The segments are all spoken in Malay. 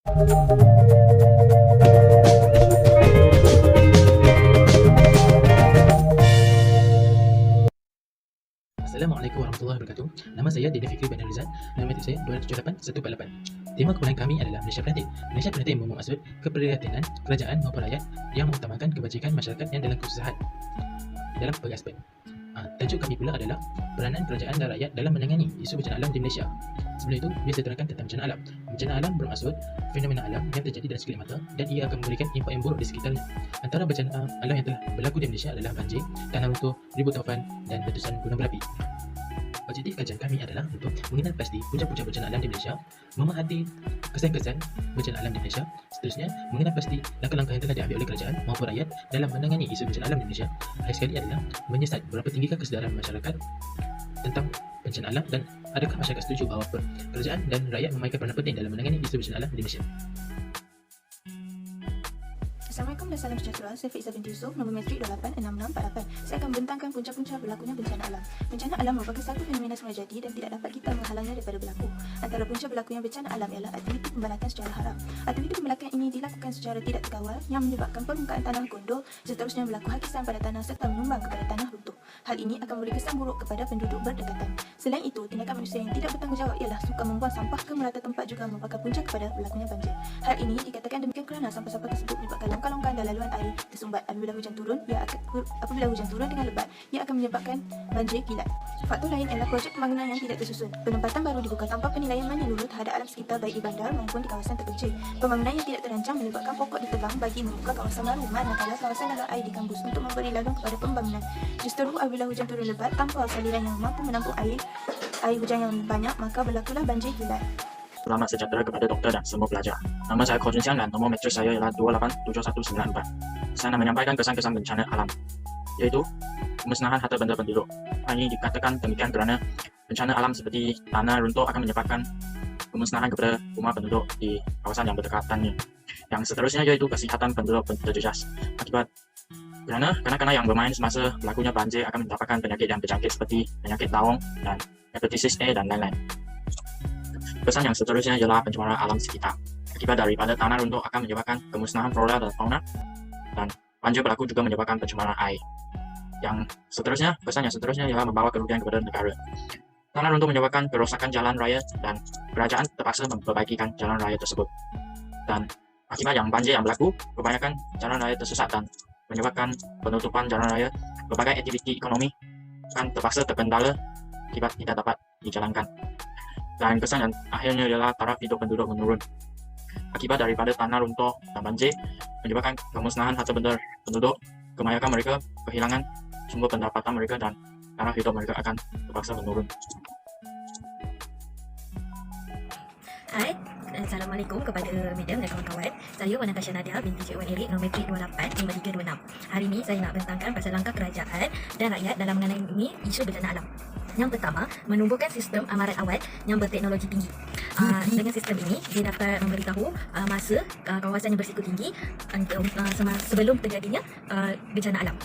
Assalamualaikum warahmatullahi wabarakatuh. Nama saya Dini Fikri Bandar Rizal. Nombor saya 278 148. Tema kumpulan kami adalah Malaysia Prihatin. Malaysia Prihatin bermaksud keprihatinan kerajaan maupun rakyat yang mengutamakan kebajikan masyarakat yang dalam kesusahan dalam berbagai aspek. Tajuk kami pula adalah peranan kerajaan dan rakyat dalam menangani isu bencana alam di Malaysia. Sebelum itu, biasa terangkan tentang bencana alam. Bencana alam bermaksud fenomena alam yang terjadi dalam sekeliling mata dan ia akan memberikan impak yang buruk di sekitarnya. Antara bencana alam yang telah berlaku di Malaysia adalah banjir, tanah runtuh, ribut taufan dan letusan gunung berapi. Objektif kajian kami adalah untuk mengenal pasti punca-punca bencana alam di Malaysia, memerhati kesan-kesan bencana alam di Malaysia, seterusnya mengenal pasti langkah-langkah yang telah diambil oleh kerajaan maupun rakyat dalam menangani isu bencana alam di Malaysia. Akhir sekali adalah menyiasat berapa tinggikah kesedaran masyarakat tentang bencana alam dan adakah masyarakat setuju bahawa kerajaan dan rakyat memainkan peranan penting dalam menangani isu bencana alam di Malaysia. Assalamualaikum dan salam sejahtera. Saya Fiza binti Yusof, nombor metrik 286648. Saya akan bentangkan punca-punca berlakunya bencana alam. Bencana alam merupakan satu fenomena semula jadi dan tidak dapat kita menghalangnya daripada berlaku. Antara punca berlakunya bencana alam ialah aktiviti pembalakan secara haram. Aktiviti pembalakan ini dilakukan secara tidak terkawal yang menyebabkan permukaan tanah gondol, seterusnya berlaku hakisan pada tanah serta menyumbang kepada tanah runtuh. Hal ini akan memberi kesan buruk kepada penduduk berdekatan. Selain itu, tindakan manusia yang tidak bertanggungjawab ialah suka membuang sampah ke merata tempat juga merupakan punca kepada berlakunya banjir. Hal ini dikatakan demikian kerana sampah-sampah tersebut menyebabkan longkang-longkang dan laluan air tersumbat. Apabila hujan turun dengan lebat, ia akan menyebabkan banjir kilat. Faktor lain ialah projek pembangunan yang tidak tersusun. Penempatan baru dibuka tanpa penilaian menyeluruh terhadap alam sekitar baik di bandar maupun di kawasan terpencil. Pembangunan yang tidak terancang menyebabkan pokok ditebang bagi membuka kawasan baru, manakala kawasan laluan air dikambus untuk memberi laluan kepada pembangunan. Justeru apabila hujan turun lebat tanpa saliran yang mampu menampung air hujan yang banyak, maka berlakulah banjir kilat. Selamat sejahtera kepada doktor dan semua pelajar. Nama saya Ko Jun Xiang dan nombor metrik saya ialah 287194. Saya nak menyampaikan kesan-kesan bencana alam, iaitu pemusnahan harta benda penduduk. Hal ini dikatakan demikian kerana bencana alam seperti tanah runtuh akan menyebabkan pemusnahan kepada rumah penduduk di kawasan yang berdekatannya. Yang seterusnya iaitu kesihatan penduduk terjejas. Akibat kerana kanak-kanak yang bermain semasa berlakunya banjir akan mendapatkan penyakit yang berjangkit seperti penyakit daung dan hepatitis A dan lain-lain. Kesan yang seterusnya ialah pencemaran alam sekitar. Akibat daripada tanah runtuh akan menyebabkan kemusnahan flora dan fauna, dan banjir berlaku juga menyebabkan pencemaran air. Kesan yang seterusnya ialah membawa kerugian kepada negara. Tanah runtuh menyebabkan kerosakan jalan raya dan kerajaan terpaksa memperbaikikan jalan raya tersebut. Dan akibat yang banjir yang berlaku, kebanyakan jalan raya tersesat dan menyebabkan penutupan jalan raya. Berbagai aktiviti ekonomi akan terpaksa terkendala akibat tidak dapat dijalankan. Dan kesan yang akhirnya ialah taraf hidup penduduk menurun. Akibat daripada tanah runtuh dan banjir menyebabkan kemusnahan harta benda penduduk, kebanyakan mereka kehilangan sumber pendapatan mereka dan taraf hidup mereka akan terpaksa menurun. Hai, Assalamualaikum kepada Madam dan kawan-kawan. Saya Wan Natasha Nadia binti Cik Wan Erik, nombor metrik 285326. Hari ini saya nak bentangkan pasal langkah kerajaan dan rakyat dalam menangani isu bencana alam. Yang pertama, menumbuhkan sistem amaran awal yang berteknologi tinggi. Dengan sistem ini, dia dapat memberitahu masa kawasan yang berisiko tinggi sebelum terjadinya bencana alam.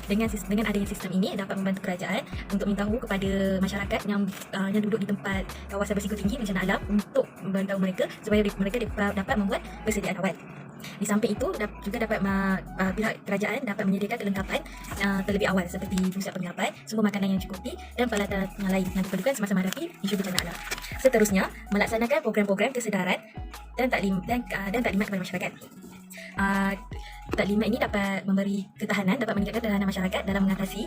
Dengan adanya sistem ini dapat membantu kerajaan untuk memberitahu kepada masyarakat yang duduk di tempat kawasan berisiko tinggi bencana alam untuk memberitahu mereka supaya mereka dapat membuat persediaan awal. Di samping itu juga dapat pihak kerajaan dapat menyediakan kelengkapan terlebih awal seperti pusat penginapan, sumber makanan yang cukupi dan peralatan yang lain yang diperlukan semasa menghadapi isu bencana alam. Seterusnya, melaksanakan program-program kesedaran dan taklimat kepada masyarakat. Taklimat ini dapat memberi ketahanan, dapat meningkatkan ketahanan masyarakat dalam mengatasi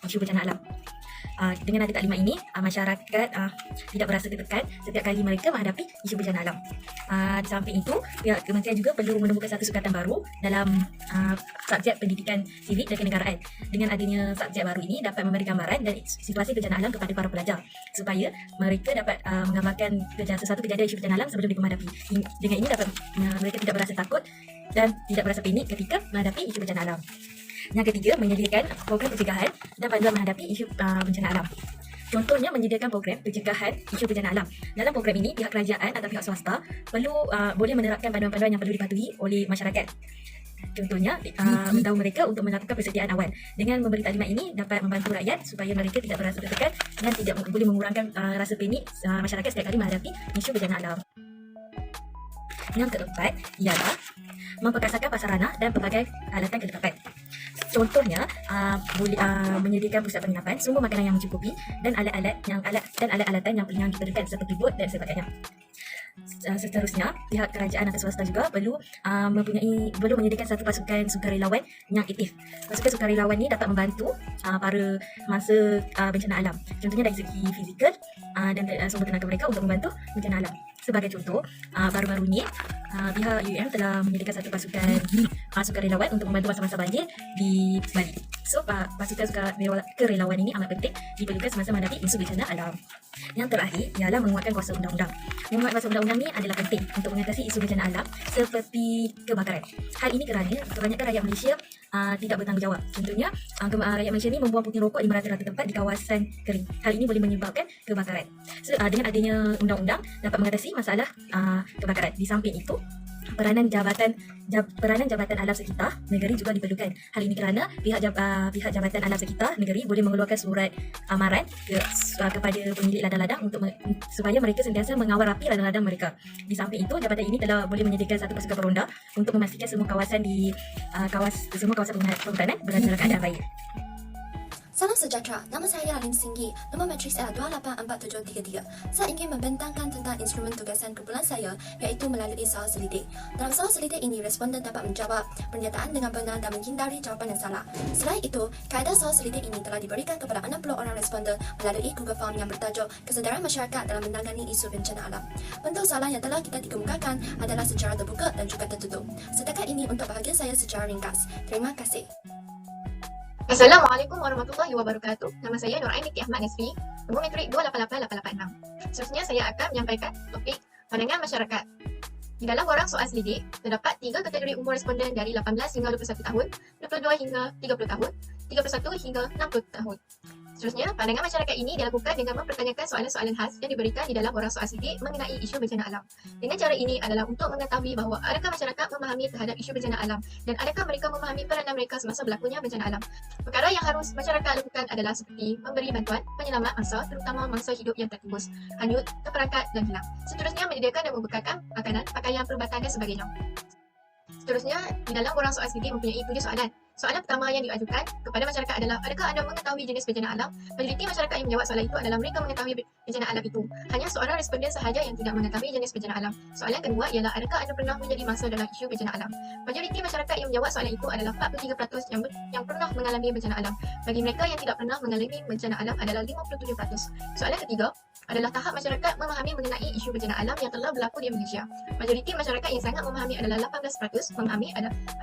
isu bencana alam. Dengan ada taklimat ini, masyarakat tidak berasa tertekan setiap kali mereka menghadapi isu bencana alam. Di samping itu, pihak kementerian juga perlu menemukan satu sukatan baru dalam subjek pendidikan sivik dan kenegaraan. Dengan adanya subjek baru ini dapat memberi gambaran dan situasi bencana alam kepada para pelajar supaya mereka dapat menggambarkan sesuatu kejadian isu bencana alam sebelum mereka menghadapi. Dengan ini dapat mereka tidak berasa takut dan tidak berasa panik ketika menghadapi isu bencana alam. Yang ketiga, menyediakan program pencegahan dan panduan menghadapi isu bencana alam. Contohnya, menyediakan program pencegahan isu bencana alam. Dalam program ini, pihak kerajaan atau pihak swasta boleh menerapkan panduan-panduan yang perlu dipatuhi oleh masyarakat. Contohnya, memberitahu mereka untuk melakukan persediaan awal. Dengan memberi taklimat ini dapat membantu rakyat supaya mereka tidak berasa tertekan dan tidak boleh mengurangkan rasa panik masyarakat setiap kali menghadapi isu bencana alam. Yang keempat ialah memperkasakan prasarana dan pelbagai alatan kelengkapan. Contohnya, menyediakan pusat penginapan, sumber makanan yang mencukupi dan alat-alatan yang ringan diperlukan seperti bot dan sebagainya. Seterusnya, pihak kerajaan atau swasta juga perlu menyediakan satu pasukan sukarelawan yang aktif. Pasukan sukarelawan ini dapat membantu para masa bencana alam. Contohnya dari segi fizikal dan sumber tenaga mereka untuk membantu bencana alam. Sebagai contoh, baru-baru ini pihak UUM telah menyediakan satu pasukan sukarelawan untuk membantu masa-masa banjir di Bali. So, pasukan sukarelawan ini amat penting diperlukan semasa menghadapi isu bencana alam. Yang terakhir ialah menguatkan kuasa undang-undang. Menguatkan kuasa undang-undang ini adalah penting untuk mengatasi isu bencana alam seperti kebakaran. Hal ini kerana kebanyakan rakyat Malaysia tidak bertanggungjawab. Contohnya, rakyat Malaysia ini membuang puting rokok di merata-rata tempat di kawasan kering. Hal ini boleh menyebabkan kebakaran. So, dengan adanya undang-undang dapat mengatasi masalah kebakaran. Di samping itu, peranan jabatan alam sekitar negeri juga diperlukan. Hal ini kerana pihak jabatan alam sekitar negeri boleh mengeluarkan surat amaran kepada pemilik ladang-ladang supaya mereka sentiasa mengawal rapi ladang-ladang mereka. Di samping itu, jabatan ini telah boleh menyediakan satu pasukan peronda untuk memastikan semua kawasan perhutanan berada dalam keadaan baik. Salam sejahtera, nama saya Lin Singgi, nombor matrik saya 284733. Saya ingin membentangkan tentang instrumen tugasan kumpulan saya, iaitu melalui soal selidik. Dalam soal selidik ini, responden dapat menjawab pernyataan dengan benar dan menghindari jawapan yang salah. Selain itu, kaedah soal selidik ini telah diberikan kepada 60 orang responden melalui Google Form yang bertajuk Kesedaran Masyarakat dalam Menangani Isu Bencana Alam. Bentuk soalan yang telah kita dikemukakan adalah secara terbuka dan juga tertutup. Setakat ini untuk bahagian saya secara ringkas. Terima kasih. Assalamualaikum warahmatullahi wabarakatuh. Nama saya Nur Ainiti Ahmad Nasri, nombor matrik 288886. Seterusnya saya akan menyampaikan topik pandangan masyarakat. Di dalam borang soal selidik, terdapat 3 kategori umur responden dari 18 hingga 21 tahun, 22 hingga 30 tahun, 31 hingga 60 tahun. Seterusnya, pandangan masyarakat ini dilakukan dengan mempertanyakan soalan-soalan khas yang diberikan di dalam borang soal selidik mengenai isu bencana alam. Dengan cara ini adalah untuk mengetahui bahawa adakah masyarakat memahami terhadap isu bencana alam dan adakah mereka memahami peranan mereka semasa berlakunya bencana alam. Perkara yang harus masyarakat lakukan adalah seperti memberi bantuan, penyelamat mangsa, terutama mangsa hidup yang tertimbus, hanyut, terperangkap dan hilang. Seterusnya, menyediakan dan membekalkan makanan, pakaian, perubatan dan sebagainya. Seterusnya, di dalam borang soal selidik mempunyai 7 soalan. Soalan pertama yang diajukan kepada masyarakat adalah, adakah anda mengetahui jenis bencana alam? Majoriti masyarakat yang menjawab soalan itu adalah mereka mengetahui bencana alam itu. Hanya seorang responden sahaja yang tidak mengetahui jenis bencana alam. Soalan kedua ialah, adakah anda pernah menjadi mangsa dalam isu bencana alam? Majoriti masyarakat yang menjawab soalan itu adalah 43% yang pernah mengalami bencana alam. Bagi mereka yang tidak pernah mengalami bencana alam adalah 57%. Soalan ketiga adalah tahap masyarakat memahami mengenai isu bencana alam yang telah berlaku di Malaysia. Majoriti masyarakat yang sangat memahami adalah 18%, memahami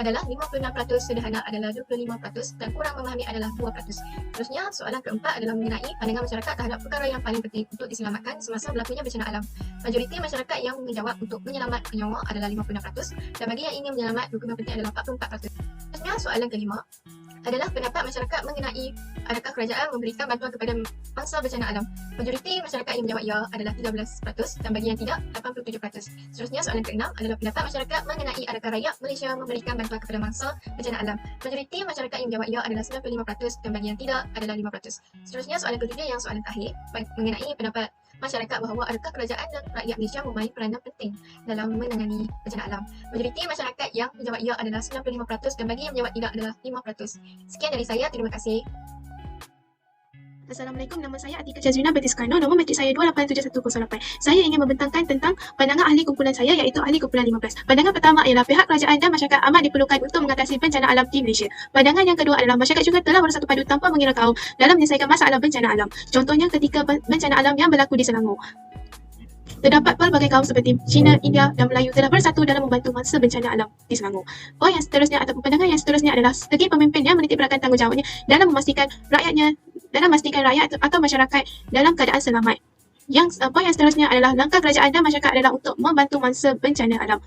adalah 56%, sederhana adalah 25% dan kurang memahami adalah 2%. Terusnya, soalan keempat adalah mengenai pandangan masyarakat terhadap perkara yang paling penting untuk diselamatkan semasa berlakunya bencana alam. Majoriti masyarakat yang menjawab untuk menyelamatkan nyawa adalah 56% dan bagi yang ingin menyelamat dokumen penting adalah 44%. Terusnya, soalan kelima adalah pendapat masyarakat mengenai adakah kerajaan memberikan bantuan kepada mangsa bencana alam. Majoriti masyarakat yang menjawab ya adalah 13% dan bagi yang tidak 87%. Seterusnya, soalan keenam adalah pendapat masyarakat mengenai adakah rakyat Malaysia memberikan bantuan kepada mangsa bencana alam. Majoriti masyarakat yang menjawab ya adalah 95% dan bagi yang tidak adalah 5%. Seterusnya, soalan ketujuh yang soalan terakhir mengenai pendapat masyarakat bahawa adakah kerajaan dan rakyat Malaysia memainkan peranan penting dalam menangani bencana alam. Majoriti masyarakat yang menjawab ya adalah 95% dan bagi yang menjawab tidak adalah 5%. Sekian dari saya, terima kasih. Assalamualaikum, nama saya Atika Jazrina binti Soekarno, nombor matrik saya 287108. Saya ingin membentangkan tentang pandangan ahli kumpulan saya, iaitu ahli kumpulan 15. Pandangan pertama ialah pihak kerajaan dan masyarakat amat diperlukan untuk mengatasi bencana alam di Malaysia. Pandangan yang kedua adalah masyarakat juga telah bersatu padu tanpa mengira kaum dalam menyelesaikan masalah bencana alam. Contohnya ketika bencana alam yang berlaku di Selangor. Terdapat pelbagai kaum seperti Cina, India dan Melayu telah bersatu dalam membantu masa bencana alam di Selangor. Poin yang seterusnya ataupun pandangan yang seterusnya adalah strategi pemimpin yang menitik beratkan tanggungjawabnya dalam memastikan rakyat atau masyarakat dalam keadaan selamat. Poin yang seterusnya adalah langkah kerajaan dan masyarakat adalah untuk membantu masa bencana alam.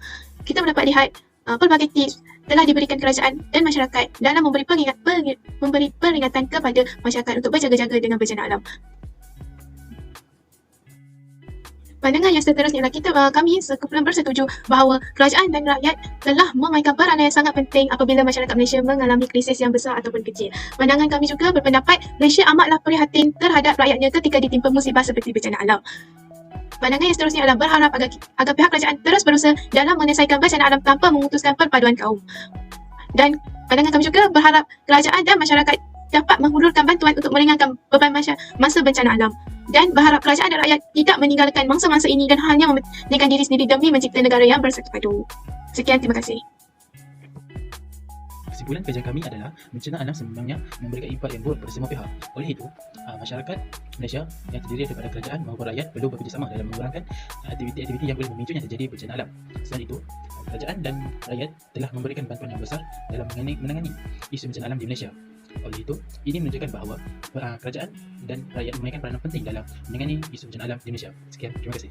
Kita dapat lihat pelbagai tips telah diberikan kerajaan dan masyarakat dalam memberi peringatan kepada masyarakat untuk berjaga-jaga dengan bencana alam. Pandangan yang seterusnya adalah kami sekumpulan bersetuju bahawa kerajaan dan rakyat telah memainkan peranan yang sangat penting apabila masyarakat Malaysia mengalami krisis yang besar ataupun kecil. Pandangan kami juga berpendapat Malaysia amatlah prihatin terhadap rakyatnya ketika ditimpa musibah seperti bencana alam. Pandangan yang seterusnya adalah berharap agar pihak kerajaan terus berusaha dalam menyelesaikan bencana alam tanpa memutuskan perpaduan kaum. Dan pandangan kami juga berharap kerajaan dan masyarakat dapat menghulurkan bantuan untuk meringankan beban masa bencana alam. Dan berharap kerajaan dan rakyat tidak meninggalkan mangsa-mangsa ini dan hanya mementingkan diri sendiri demi mencipta negara yang bersatu padu. Sekian, terima kasih. Kesimpulan kajian kami adalah bencana alam sebenarnya memberikan impak yang buruk pada semua pihak. Oleh itu, masyarakat Malaysia yang terdiri daripada kerajaan maupun rakyat perlu bekerjasama dalam mengurangkan aktiviti-aktiviti yang boleh memicunya terjadi bencana alam. Selain itu, kerajaan dan rakyat telah memberikan bantuan yang besar dalam menangani isu bencana alam di Malaysia. Oleh itu, ini menunjukkan bahawa kerajaan dan rakyat memainkan peranan penting dalam menangani isu bencana alam di Malaysia. Sekian, terima kasih.